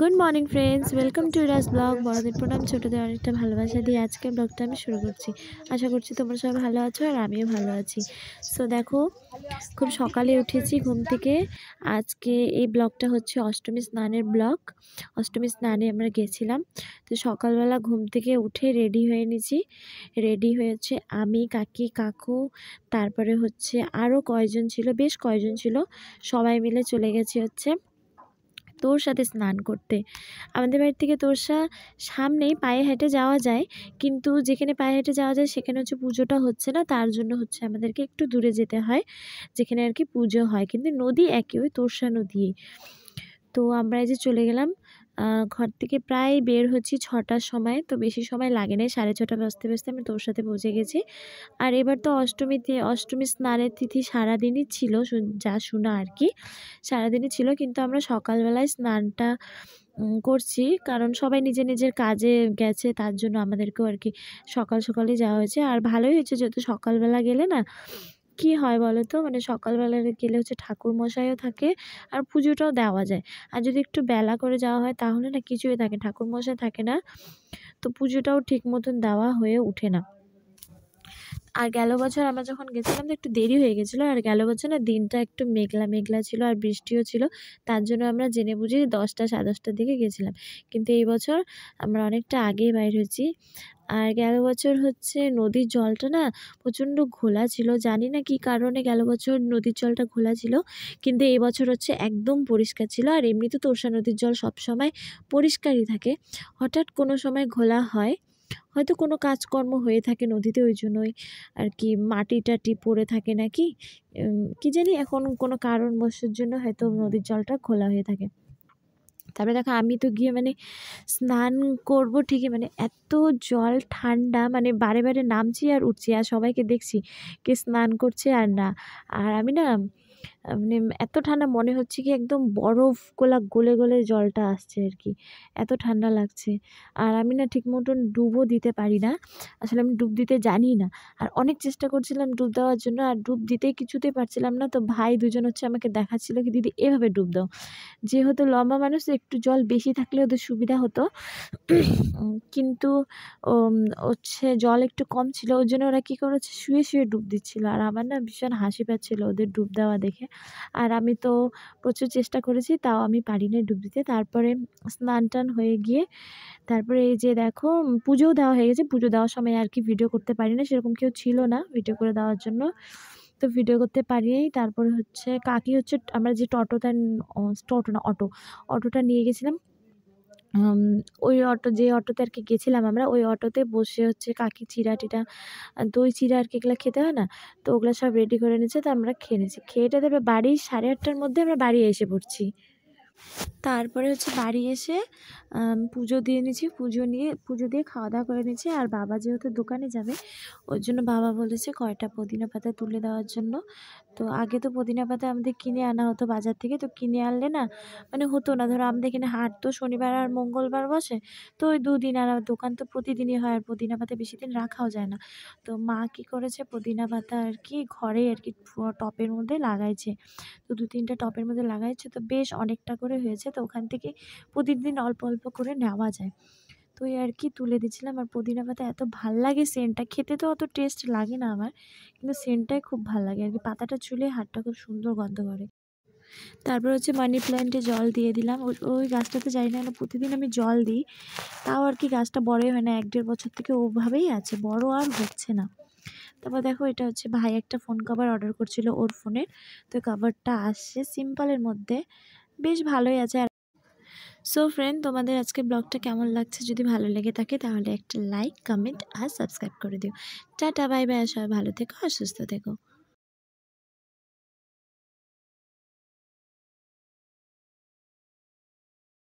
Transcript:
Good morning friends, welcome to ইরাস blog. বড়দের প্রণাম, ছোটদের অনেকটা ভালোবাসা দিয়ে আজকে ব্লগটা আমি শুরু করছি। আশা করছি তোমরা সবাই ভালো আছো আর আমিও ভালো আছি। সো দেখো, খুব সকালে উঠেছি ঘুম থেকে। আজকে এই ব্লগটা হচ্ছে অষ্টমী স্নানের ব্লগ। অষ্টমী স্নানে আমরা গেছিলাম। তো সকালবেলা ঘুম থেকে উঠে রেডি হয়ে নিয়েছি। রেডি হয়েছে আমি, কাকি, কাকু, তারপরে হচ্ছে আরও কয়জন ছিল, বেশ কয়জন ছিল, সবাই মিলে চলে গেছি হচ্ছে তোরসাতে স্নান করতে। আমাদের বাড়ি থেকে তোরসা সামনেই, পায়ে হেঁটে যাওয়া যায়, কিন্তু যেখানে পায়ে হেঁটে যাওয়া যায় সেখানে হচ্ছে পুজোটা হচ্ছে না, তার জন্য হচ্ছে আমাদেরকে একটু দূরে যেতে হয় যেখানে আর কি পুজো হয়, কিন্তু নদী একই, ওই তোরসা নদী। তো আমরা এই যে চলে গেলাম, ঘর থেকে প্রায় বের হচ্ছি 6টার সময়, তো বেশি সময় লাগে নাই, 6:30 বাজতে বাজতে আমি তোরসাতে পৌঁছে গেছি। আর এবার তো অষ্টমী স্নানের তিথি সারাদিনই ছিল, যা শোনা আর কি, সারাদিনই ছিল, কিন্তু আমরা সকালবেলায় স্নানটা করছি, কারণ সবাই নিজের নিজের কাজে গেছে, তার জন্য আমাদেরকেও আর কি সকাল সকালই যাওয়া হয়েছে। আর ভালোই হয়েছে, যেহেতু সকালবেলা গেলে না কি হয় বলো তো, মানে সকালবেলা গেলে হচ্ছে ঠাকুর মশাইও থাকে আর পুজোটাও দেওয়া যায়। আর যদি একটু বেলা করে যাওয়া হয় তাহলে না কিছুই থাকে, ঠাকুর মশাই থাকে না, তো পুজোটাও ঠিক মতন দেওয়া হয়ে ওঠে না। আর গেল বছর আমরা যখন গেছিলাম তো একটু দেরি হয়ে গেছিলো, আর গেল বছর না দিনটা একটু মেঘলা মেঘলা ছিল আর বৃষ্টিও ছিল, তার জন্য আমরা জেনে বুঝে 10টা 10:30টার দিকে গেছিলাম। কিন্তু এই বছর আমরা অনেকটা আগেই বাইর হয়েছি। আর গেল বছর হচ্ছে নদীর জলটা না প্রচণ্ড ঘোলা ছিল, জানি না কি কারণে গেল বছর নদীর জলটা ঘোলা ছিল, কিন্তু এই বছর হচ্ছে একদম পরিষ্কার ছিল। আর এমনিতে তোরসা নদীর জল সবসময় পরিষ্কারই থাকে, হঠাৎ কোনো সময় ঘোলা হয়, হয়তো কোনো কাজকর্ম হয়ে থাকে নদীতে, ওই জন্যই আর কি মাটি টাটি পড়ে থাকে নাকি, কি জানি, এখন কোনো কারণবশের জন্য হয়তো নদীর জলটা খোলা হয়ে থাকে। তারপরে দেখো, আমি তো গিয়ে মানে স্নান করব ঠিকই, মানে এত জল ঠান্ডা, মানে বারে বারে নামছি আর উঠছি, আর সবাইকে দেখছি কে স্নান করছে আর না, আর আমি না মানে এত ঠান্ডা, মনে হচ্ছে কি একদম বরফ গলে গলে জলটা আসছে আর কি, এত ঠান্ডা লাগছে। আর আমি না ঠিক মতন ডুবও দিতে পারি না, আসলে আমি ডুব দিতে জানি না। আর অনেক চেষ্টা করছিলাম ডুব দেওয়ার জন্য, আর ডুব দিতেই কিছুতেই পারছিলাম না। তো ভাই দুজন হচ্ছে আমাকে দেখাচ্ছিল কি, দিদি এভাবে ডুব দাও, যেহেতু লম্বা মানুষ একটু জল বেশি থাকলে ওদের সুবিধা হতো, কিন্তু হচ্ছে জল একটু কম ছিল, ওই জন্য ওরা কী করেছে, শুয়ে শুয়ে ডুব দিচ্ছিল। আর আমার না ভীষণ হাসি পাচ্ছিল ওদের ডুব দেওয়া দেখে। আর আমি তো প্রচুর চেষ্টা করেছি, তাও আমি পারিনি ডুব দিতে। তারপরে স্নান টান হয়ে গিয়ে তারপরে এই যে দেখো, পুজোও দেওয়া হয়ে গেছে। পুজো দেওয়ার সময় আর কি ভিডিও করতে পারি না, সেরকম কেউ ছিল না ভিডিও করে দেওয়ার জন্য, তো ভিডিও করতে পারিনি। তারপরে হচ্ছে কাকি হচ্ছে, আমরা যে অটোটা নিয়ে গেছিলাম, ওই যে অটোতে আর কি গেছিলাম আমরা, ওই অটোতে বসে হচ্ছে কাকি চিড়া টিড়া, দই চিড়া আর কি, এগুলো খেতে হয় না, তো ওগুলো সব রেডি করে নিয়েছে, তো আমরা খেয়ে নিয়েছি। খেয়ে তারপরে বাড়ি 8:30টার মধ্যে আমরা বাড়ি এসে পড়ছি। তারপরে হচ্ছে বাড়ি এসে পুজো দিয়ে নিয়েছি, পুজো দিয়ে খাওয়া দাওয়া করে নিয়েছি। আর বাবা যেহেতু দোকানে যাবে, ওর জন্য বাবা বলেছে কয়টা পুদিনা পাতা তুলে দেওয়ার জন্য। তো আগে তো পুদিনা পাতা আমাদের কিনে আনা হতো বাজার থেকে, তো কিনে আনলে না মানে হতো না, ধরো আমাদের এখানে হাট তো শনিবার আর মঙ্গলবার বসে, তো ওই 2 দিন, আর দোকান তো প্রতিদিনই হয়, আর পুদিনা পাতা বেশি দিন রাখাও যায় না। তো মা কী করেছে, পুদিনা পাতা আর কি ঘরে আর কি টপের মধ্যে লাগাইছে, তো 2-3টা টপের মধ্যে লাগাইছে, তো বেশ অনেকটা করে হয়েছে, তো ওখান থেকে প্রতিদিন অল্প অল্প করে নেওয়া যায়। তো এই আর কি তুলে দিচ্ছিলাম। আর পুদিনা পাতা এত ভাল লাগে সেন্টটা, খেতে তো অত টেস্ট লাগে না আমার, কিন্তু সেন্টটাই খুব ভাল লাগে আর কি, পাতাটা ছুলে হাতটা খুব সুন্দর গন্ধ করে। তারপর হচ্ছে মানি প্ল্যান্টে জল দিয়ে দিলাম, ওই গাছটাতে জানি না প্রতিদিন আমি জল দিই, তাও আর কি গাছটা বড়ই হয় না, 1-1.5 বছর থেকে ওভাবেই আছে, বড় আর হচ্ছে না। তারপর দেখো, এটা হচ্ছে ভাই একটা ফোন কভার অর্ডার করছিল ওর ফোনের, তো কভারটা আসছে সিম্পলের মধ্যে, বেশ ভালোই আছে। আর সো ফ্রেন্ড, তোমাদের আজকে ব্লগটা কেমন লাগছে, যদি ভালো লেগে থাকে তাহলে একটা লাইক, কমেন্ট আর সাবস্ক্রাইব করে দিও। টাটা, বাই বাই, সবাই ভালো থেকো আর সুস্থ থেকো।